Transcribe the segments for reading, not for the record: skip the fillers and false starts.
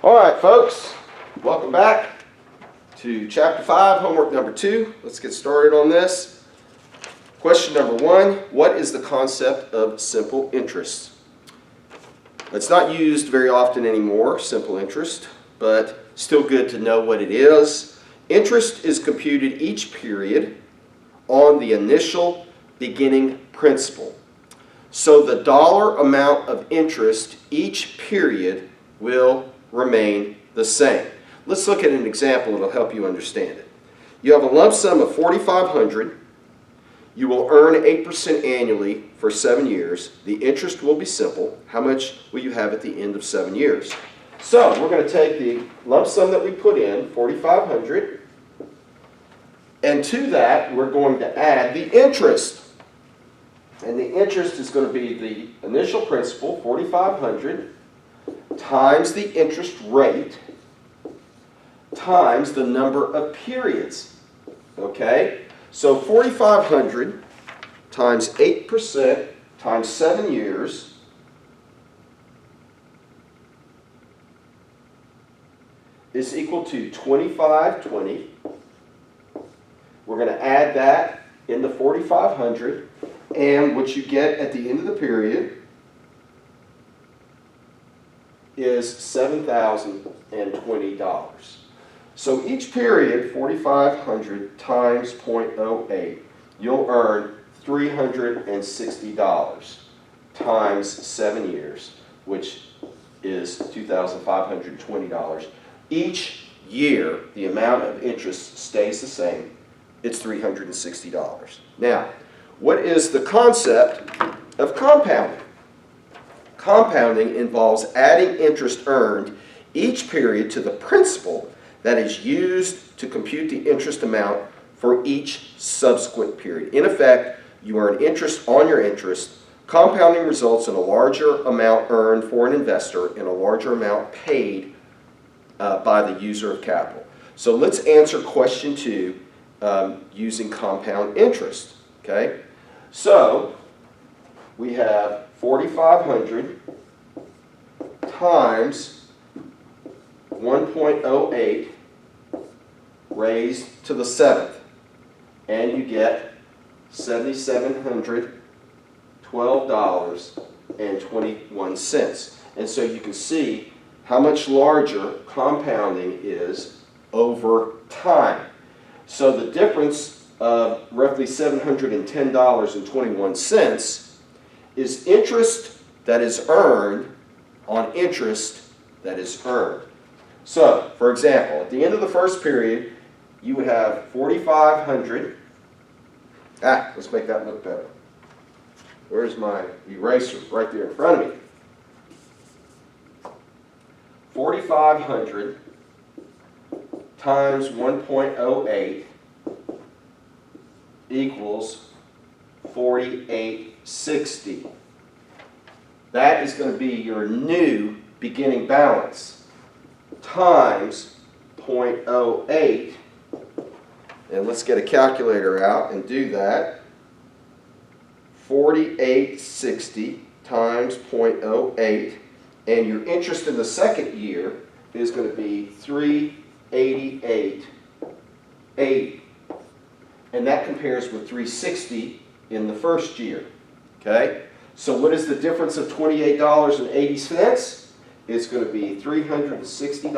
All right, folks, welcome back to Chapter 5, homework number 2. Let's get started on this. Question number 1, what is the concept of simple interest? It's not used very often anymore, simple interest, but still good to know what it is. Interest is computed each period on the initial beginning principal. So the dollar amount of interest each period will remain the same. Let's look at an example that will help you understand it. You have a lump sum of $4,500. You will earn 8% annually for 7 years. The interest will be simple. How much will you have at the end of 7 years? So we're going to take the lump sum that we put in, $4,500, and to that we're going to add the interest. And the interest is going to be the initial principal, $4,500, times the interest rate times the number of periods. Okay? So 4,500 times 8% times 7 years is equal to 2,520. We're going to add that in the 4,500, and what you get at the end of the period is $7,020. So each period, 4,500 times 0.08, you'll earn $360 times 7 years, which is $2,520. Each year, the amount of interest stays the same. It's $360. Now, what is the concept of compounding? Compounding involves adding interest earned each period to the principal that is used to compute the interest amount for each subsequent period. In effect, you earn interest on your interest. Compounding results in a larger amount earned for an investor and a larger amount paid by the user of capital. So let's answer question 2 using compound interest. Okay? So we have 4,500 times 1.08 raised to the 7th, and you get $7,712.21. And so you can see how much larger compounding is over time. So the difference of roughly $710.21 is interest that is earned on interest that is earned. So, for example, at the end of the first period, you would have 4,500. Let's make that look better. Where's my eraser? Right there in front of me. 4,500 times 1.08 equals 4,860. That is going to be your new beginning balance times 0.08. And let's get a calculator out and do that. 4,860 times 0.08. And your interest in the second year is going to be 388.80. And that compares with 360 in the first year. Okay? So what is the difference of $28.80? It's going to be $360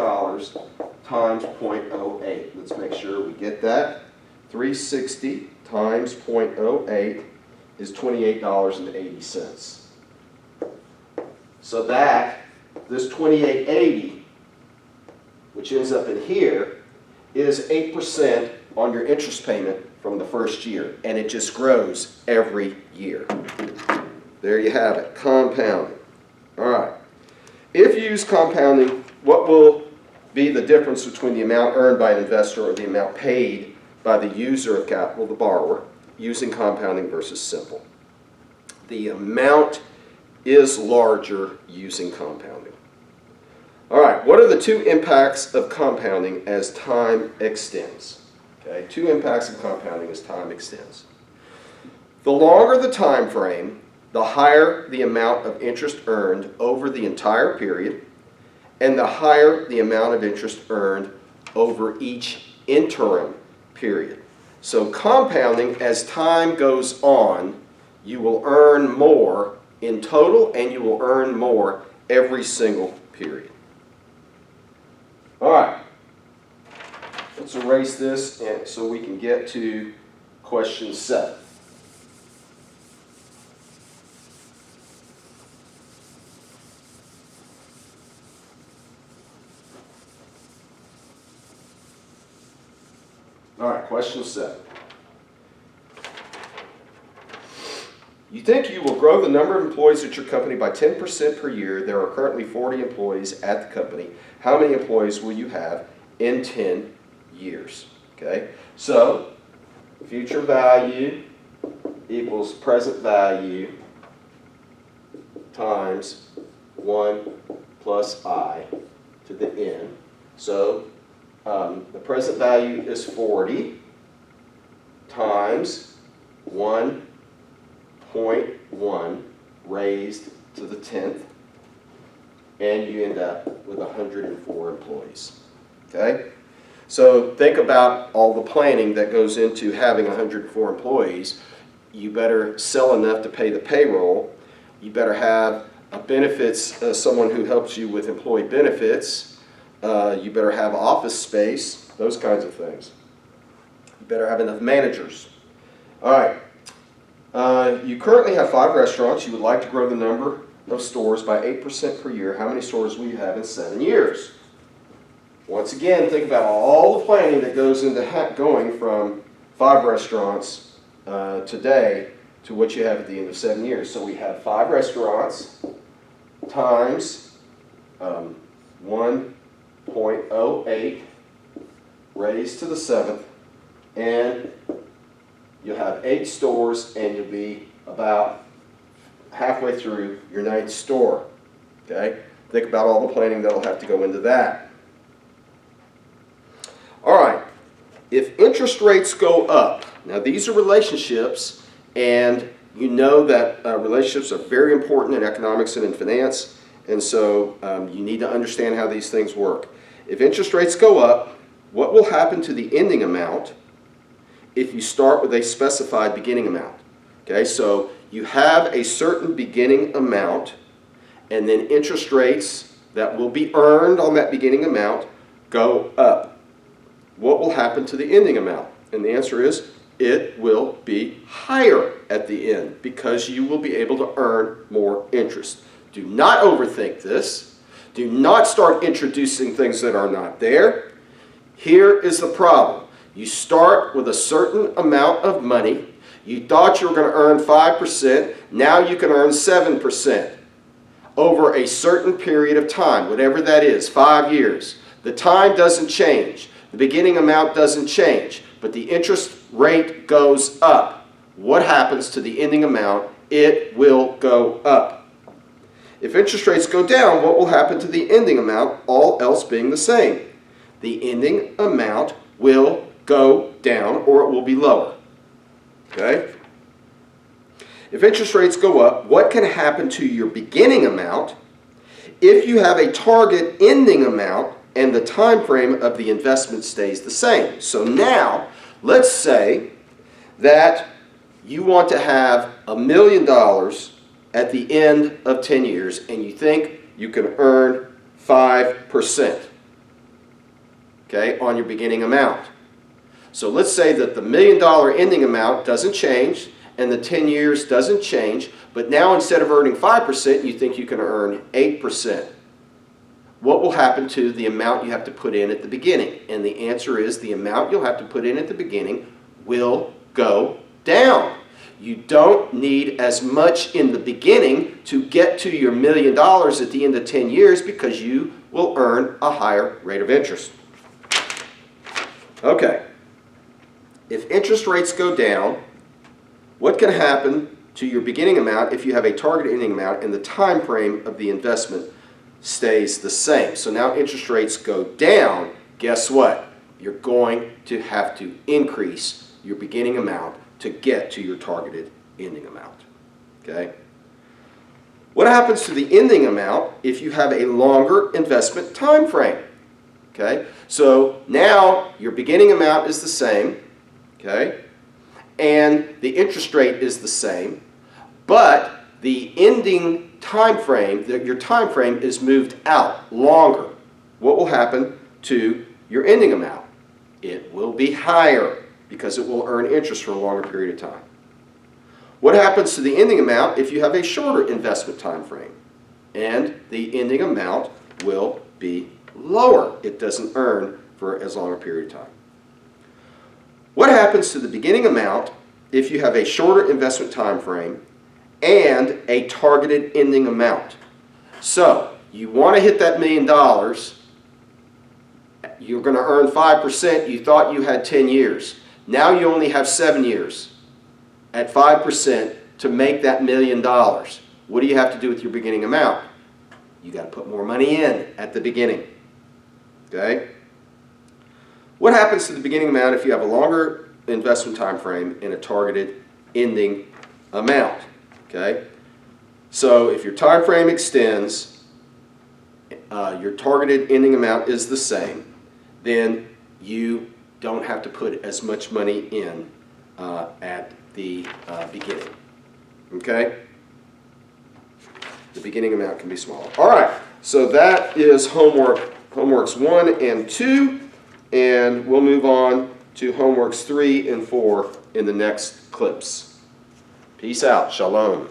times 0.08. Let's make sure we get that. 360 times 0.08 is $28.80. So this $28.80, which ends up in here, is 8% on your interest payment from the first year, and it just grows every year. There you have it, compounding. All right. If you use compounding, what will be the difference between the amount earned by an investor or the amount paid by the user of capital, the borrower, using compounding versus simple? The amount is larger using compounding. All right, what are the 2 impacts of compounding as time extends? Okay, 2 impacts of compounding as time extends. The longer the time frame, the higher the amount of interest earned over the entire period, and the higher the amount of interest earned over each interim period. So compounding, as time goes on, you will earn more in total, and you will earn more every single period. All right, let's erase this so we can get to question 7. All right, question 7. You think you will grow the number of employees at your company by 10% per year. There are currently 40 employees at the company. How many employees will you have in 10 years? Okay, so future value equals present value times 1 plus I to the n. So the present value is 40 times 1.1 raised to the 10th, and you end up with 104 employees. Okay? So think about all the planning that goes into having 104 employees. You better sell enough to pay the payroll. You better have someone who helps you with employee benefits. You better have office space, those kinds of things. You better have enough managers. All right. You currently have 5 restaurants. You would like to grow the number of stores by 8% per year. How many stores will you have in 7 years? Once again, think about all the planning that goes into going from 5 restaurants today to what you have at the end of 7 years. So we have 5 restaurants times 1.08 raised to the 7th, and you'll have 8 stores, and you'll be about halfway through your 9th store. Okay? Think about all the planning that will have to go into that. All right. If interest rates go up, now these are relationships, and you know that relationships are very important in economics and in finance, and so you need to understand how these things work. If interest rates go up, what will happen to the ending amount if you start with a specified beginning amount? Okay, so you have a certain beginning amount, and then interest rates that will be earned on that beginning amount go up. What will happen to the ending amount? And the answer is it will be higher at the end because you will be able to earn more interest. Do not overthink this. Do not start introducing things that are not there. Here is the problem. You start with a certain amount of money. You thought you were going to earn 5%. Now you can earn 7% over a certain period of time, whatever that is, 5 years. The time doesn't change. The beginning amount doesn't change, but the interest rate goes up. What happens to the ending amount? It will go up. If interest rates go down, what will happen to the ending amount, all else being the same? The ending amount will go down, or it will be lower. Okay? If interest rates go up, what can happen to your beginning amount if you have a target ending amount and the time frame of the investment stays the same? So now, let's say that you want to have $1 million at the end of 10 years, and you think you can earn 5%, okay, on your beginning amount. So let's say that the $1 million ending amount doesn't change, and the 10 years doesn't change, but now instead of earning 5%, you think you can earn 8%. What will happen to the amount you have to put in at the beginning? And the answer is the amount you'll have to put in at the beginning will go down. You don't need as much in the beginning to get to your $1 million at the end of 10 years because you will earn a higher rate of interest. Okay. If interest rates go down, what can happen to your beginning amount if you have a target ending amount and the time frame of the investment stays the same? So now interest rates go down. Guess what? You're going to have to increase your beginning amount to get to your targeted ending amount. Okay? What happens to the ending amount if you have a longer investment time frame? Okay, so now your beginning amount is the same, okay, and the interest rate is the same, but the ending time frame, your time frame is moved out longer. What will happen to your ending amount? It will be higher because it will earn interest for a longer period of time. What happens to the ending amount if you have a shorter investment time frame? And the ending amount will be lower. It doesn't earn for as long a period of time. What happens to the beginning amount if you have a shorter investment time frame and a targeted ending amount? So you want to hit that $1 million. You're going to earn 5%. You thought you had 10 years. Now you only have 7 years at 5% to make that $1 million. What do you have to do with your beginning amount? You got to put more money in at the beginning. Okay? What happens to the beginning amount if you have a longer investment time frame and a targeted ending amount? Okay? So if your time frame extends, your targeted ending amount is the same, then you don't have to put as much money in at the beginning. Okay? The beginning amount can be smaller. All right, so that is homeworks 1 and 2, and we'll move on to homeworks 3 and 4 in the next clips. Peace out. Shalom.